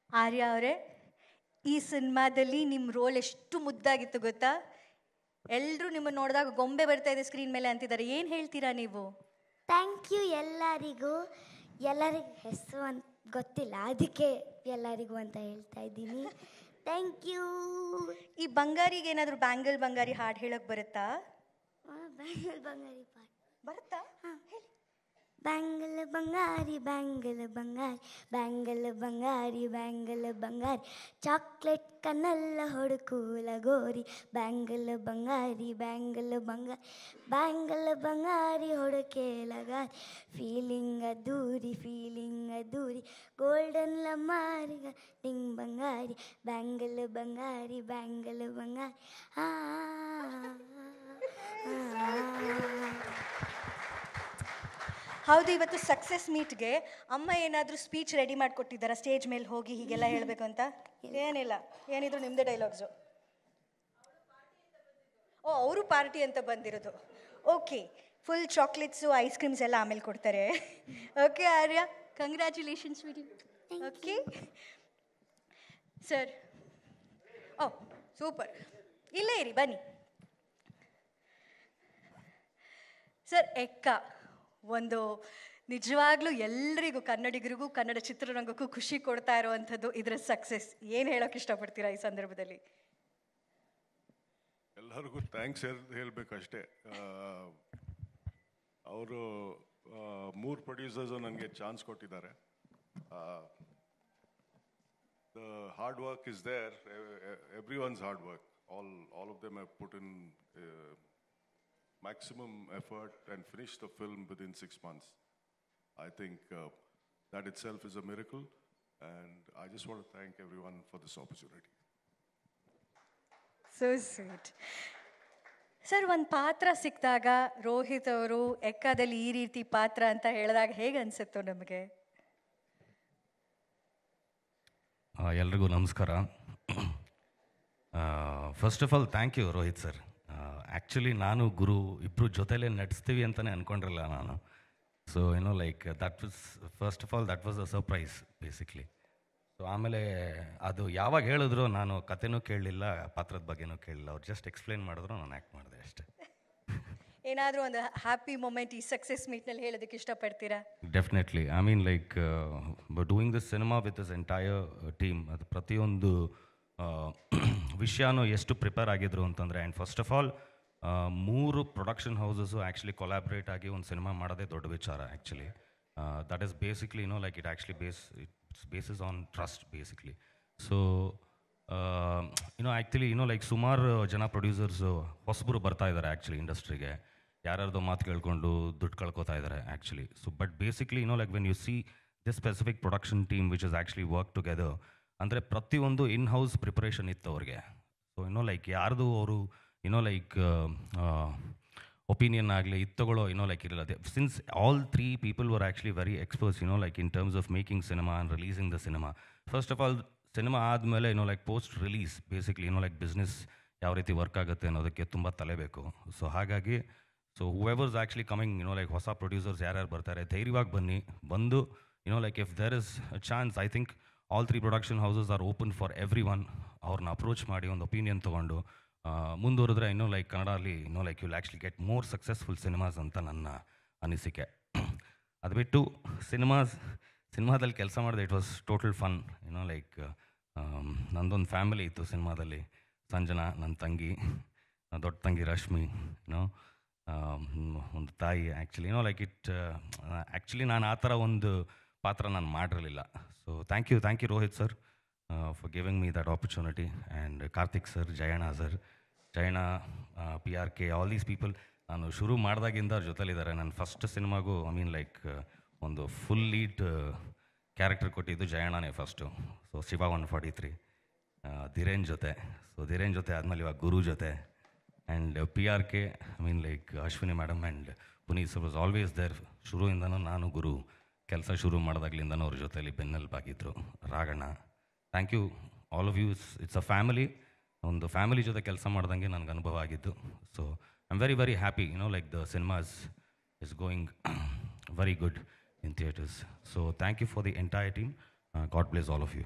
ಆರ್ಯ ಅವರೇ, ಈ ಸಿನಿಮಾದಲ್ಲಿ ನಿಮ್ಮ ರೋಲ್ ಎಷ್ಟು ಮುದ್ದಾಗಿತ್ತು ಗೊತ್ತಾ? ಎಲ್ಲರೂ ನಿಮ್ಮನ್ನು ನೋಡಿದಾಗ ಗೊಂಬೆ ಬರ್ತಾ ಇದೆ ಸ್ಕ್ರೀನ್ ಮೇಲೆ ಅಂತಿದ್ದಾರೆ. ಏನು ಹೇಳ್ತೀರಾ ನೀವು? ಥ್ಯಾಂಕ್ ಯು ಎಲ್ಲರಿಗೂ. ಎಲ್ಲರಿಗೂ ಹೆಸರು ಅಂತ ಗೊತ್ತಿಲ್ಲ, ಅದಕ್ಕೆ ಎಲ್ಲರಿಗೂ ಅಂತ ಹೇಳ್ತಾ ಇದ್ದೀನಿ. Thank you. ಈ ಬಂಗಾರಿಗೆ ಏನಾದರೂ ಬ್ಯಾಂಗಲ್ ಬಂಗಾರಿ ಹಾಡು ಹೇಳೋಕ್ಕೆ ಬರುತ್ತಾ? ಬ್ಯಾಂಗಲ್ ಬಂಗಾರಿ ಪಾಠ ಬರುತ್ತಾ? ಹಾಂ ಹೇಳಿ. ಬ್ಯಾಂಗಲ್ ಬಂಗಾರಿ ಬ್ಯಾಂಗಲ್ ಬಂಗಾರಿ ಬ್ಯಾಂಗಲ್ ಬಂಗಾರಿ ಬ್ಯಾಂಗಲ್ ಬಂಗಾರಿ ಚಾಕ್ಲೇಟ್ ಕಣ್ಣೆಲ್ಲ ಹೊಡುಕೂಲ ಗೋರಿ ಬ್ಯಾಂಗಲ್ ಬಂಗಾರಿ ಬ್ಯಾಂಗಲ್ ಬಂಗಾರಿ ಬ್ಯಾಂಗಲ್ ಬಂಗಾರಿ ಹೊಡಕೇಲಗಾರಿ ಫೀಲಿಂಗ್ ಅದ್ದೂರಿ ಗೋಲ್ಡನ್ ಲಮ್ಮಾರಿ ಟಿಂಗ್ ಬಂಗಾರಿ ಬ್ಯಾಂಗಲ್ ಬಂಗಾರಿ ಬ್ಯಾಂಗಲ್ ಬಂಗಾರಿ ಹೌದು, ಇವತ್ತು ಸಕ್ಸಸ್ ಮೀಟ್ಗೆ ಅಮ್ಮ ಏನಾದರೂ ಸ್ಪೀಚ್ ರೆಡಿ ಮಾಡಿಕೊಟ್ಟಿದ್ದಾರಾ? ಸ್ಟೇಜ್ ಮೇಲೆ ಹೋಗಿ ಹೀಗೆಲ್ಲ ಹೇಳಬೇಕು ಅಂತ? ಏನಿಲ್ಲ, ಏನಿದ್ರು ನಿಮ್ಮದೇ ಡೈಲಾಗ್ಸು. ಓ, ಅವರು ಪಾರ್ಟಿ ಅಂತ ಬಂದಿರೋದು. Okay, full chocolates ice creams ಎಲ್ಲ ಆಮೇಲೆ ಕೊಡ್ತಾರೆ. ಓಕೆ ಆರ್ಯ, ಕಂಗ್ರ್ಯಾಚುಲೇಷನ್ಸ್ ವಿಡಿ. Okay sir. ಓ ಸೂಪರ್, ಇಲ್ಲೇ ಇರಿ, ಬನ್ನಿ ಸರ್. ಎಕ್ಕ ಒಂದು ನಿಜವಾಗ್ಲೂ ಎಲ್ರಿಗೂ, ಕನ್ನಡಿಗರಿಗೂ ಕನ್ನಡ ಚಿತ್ರರಂಗಕ್ಕೂ ಖುಷಿ ಕೊಡ್ತಾ ಇರುವಂಥದ್ದು ಇದರ ಸಕ್ಸಸ್. ಏನು ಹೇಳೋಕೆ ಇಷ್ಟಪಡ್ತೀರಾ ಈ ಸಂದರ್ಭದಲ್ಲಿ? ಎಲ್ಲರಿಗೂ ಥ್ಯಾಂಕ್ಸ್ ಹೇಳಬೇಕಷ್ಟೇ. ಅವರು 3 ಪ್ರೊಡ್ಯೂಸರ್ಸು ನನಗೆ ಚಾನ್ಸ್ ಕೊಟ್ಟಿದ್ದಾರೆ. The hard work is there, every one's hard work. All of them have put in maximum effort and finish the film within 6 months. I think that itself is a miracle, and I just want to thank everyone for this opportunity. So sweet. Sir, ಒಂದು ಪಾತ್ರ ಸಿಕ್ಕಿದಾಗ ರೋಹಿತ್ ಅವರು ಎಕ್ಕದಲ್ಲಿ ಈ ರೀತಿ ಪಾತ್ರ ಅಂತ ಹೇಳಿದಾಗ ಹೇಗೆ ಅನಿಸುತ್ತೋ ನಮಗೆ? ಎಲ್ರಿಗೂ ನಮಸ್ಕಾರ. First of all thank you Rohit sir. Actually ನಾನು ಗುರು ಇಬ್ಬರು ಜೊತೆಲೇ ನಟಿಸ್ತೀವಿ ಅಂತಲೇ ಅಂದ್ಕೊಂಡಿರಲಿಲ್ಲ ನಾನು. So like that was first of all that was a surprise basically. So ಆಮೇಲೆ ಅದು ಯಾವಾಗ ಹೇಳಿದ್ರು ನಾನು ಕತೆನೂ ಕೇಳಲಿಲ್ಲ, ಪಾತ್ರದ ಬಗ್ಗೆನೂ ಕೇಳಲಿಲ್ಲ. ಅವ್ರು ಜಸ್ಟ್ ಎಕ್ಸ್ಪ್ಲೇನ್ ಮಾಡಿದ್ರು, ನಾನು ಆ್ಯಕ್ಟ್ ಮಾಡಿದೆ ಅಷ್ಟೇ. ಏನಾದರೂ ಒಂದು ಹ್ಯಾಪಿ ಮೂಮೆಂಟ್ ಈ ಸಕ್ಸಸ್ ಮೀಟ್ನಲ್ಲಿ ಹೇಳೋದಕ್ಕೆ ಇಷ್ಟಪಡ್ತೀರಾ? Definitely. I mean like doing this cinema with this entire team, ಅದು ಪ್ರತಿಯೊಂದು ವಿಷಯನೂ ಎಷ್ಟು ಪ್ರಿಪೇರ್ ಆಗಿದ್ರು ಅಂತಂದರೆ, and first of all 3 production houses actually collaborate ಆಗಿ ಒಂದು ಸಿನಿಮಾ ಮಾಡೋದೇ ದೊಡ್ಡ ವಿಚಾರ. Actually that is basically like it actually basis on trust basically. So actually like ಸುಮಾರು ಜನ ಪ್ರೊಡ್ಯೂಸರ್ಸು ಹೊಸಬರು ಬರ್ತಾ ಇದ್ದಾರೆ ಆ್ಯಕ್ಚುಲಿ ಇಂಡಸ್ಟ್ರಿಗೆ. ಯಾರ್ಯಾರ್ದೋ ಮಾತು ಕೇಳ್ಕೊಂಡು ದುಡ್ಡು ಕಳ್ಕೊತಾ ಇದ್ದಾರೆ actually. So but basically like when U see this specific production team which is actually work together, ಅಂದರೆ ಪ್ರತಿಯೊಂದು ಇನ್ ಹೌಸ್ ಪ್ರಿಪರೇಷನ್ ಇತ್ತು ಅವ್ರಿಗೆ. ಸೊ ಲೈಕ್ ಯಾರ್ದು ಅವರು ಲೈಕ್ ಒಪಿನಿಯನ್ ಆಗಲಿ ಇದು ತಗೊಳ್ಳೋ ಲೈಕ್ ಇರಲ್ಲ. Since all 3 people were actually very experts like in terms of making cinema and releasing the cinema. First of all cinema ಆದಮೇಲೆ like post release basically like business ಯಾವ ರೀತಿ work ಆಗುತ್ತೆ ಅನ್ನೋದಕ್ಕೆ ತುಂಬ ತಲೆಬೇಕು. ಸೊ ಹಾಗಾಗಿ ಹೂಎವರ್ಸ್ ಆ್ಯಕ್ಚುಲಿ ಕಮಿಂಗ್ ಲೈಕ್ ಹೊಸ producers ಯಾರ್ಯಾರು ಬರ್ತಾರೆ, ಧೈರ್ಯವಾಗಿ ಬಂದು like if there is a chance, I think all 3 production houses are open for everyone. ಅವ್ರನ್ನ ಅಪ್ರೋಚ್ ಮಾಡಿ ಒಂದು ಒಪಿನಿಯನ್ ತೊಗೊಂಡು ಮುಂದುವರೆದ್ರೆ ಲೈಕ್ ಕನ್ನಡಲ್ಲಿ like will actually get more successful cinemas ಅಂತ ನನ್ನ ಅನಿಸಿಕೆ. ಅದು ಬಿಟ್ಟು ಸಿನಿಮಾದಲ್ಲಿ ಕೆಲಸ ಮಾಡಿದೆ, it was total fun. Like ನಂದೊಂದು ಫ್ಯಾಮಿಲಿ ಇತ್ತು ಸಿನಿಮಾದಲ್ಲಿ. ಸಂಜನಾ, ನನ್ನ ತಂಗಿ, ದೊಡ್ಡ ತಂಗಿ ರಶ್ಮಿ, ಒಂದು ತಾಯಿ. ಆ್ಯಕ್ಚುಲಿ ಲೈಕ್ ಆ್ಯಕ್ಚುಲಿ ನಾನು ಆ ಥರ ಒಂದು ಪಾತ್ರ ನಾನು ಮಾಡಿರಲಿಲ್ಲ. So thank you Rohit sir for giving me that opportunity, and Karthik sir, Jayanna, PRK, all these people. ನಾನು ಶುರು ಮಾಡಿದಾಗಿಂದ ಜೊತೆಲಿದ್ದಾರೆ. ನನ್ನ ಫಸ್ಟ್ ಸಿನಿಮಾಗೂ ಐ ಮೀನ್ ಲೈಕ್ ಒಂದು ಫುಲ್ ಲೀಡ್ ಕ್ಯಾರೆಕ್ಟರ್ ಕೊಟ್ಟಿದ್ದು ಜಯಣ್ಣನೇ ಫಸ್ಟು. ಸೊ ಶಿವ 143, ಧೀರೇನ್ ಜೊತೆ ಆದಮೇಲೆ ಇವಾಗ ಗುರು ಜೊತೆ, and PRK I mean like Ashwini madam and Puneeth sir was always there. ಶುರುವಿಂದನೂ ನಾನು ಗುರು ಕೆಲಸ ಶುರು ಮಾಡಿದಾಗ್ಲಿಂದನೂ ಅವ್ರ ಜೊತೆಲಿ ಬೆನ್ನೆಲುಬಾಗಿದ್ದರು. Raghanna, thank you all of you. It's a family. ಒಂದು ಫ್ಯಾಮಿಲಿ ಜೊತೆ ಕೆಲಸ ಮಾಡ್ದಂಗೆ ನನಗೆ ಅನುಭವ ಆಗಿದ್ದು. So I am very very happy like the cinemas is going very good in theatres. So thank you for the entire team. God bless all of you.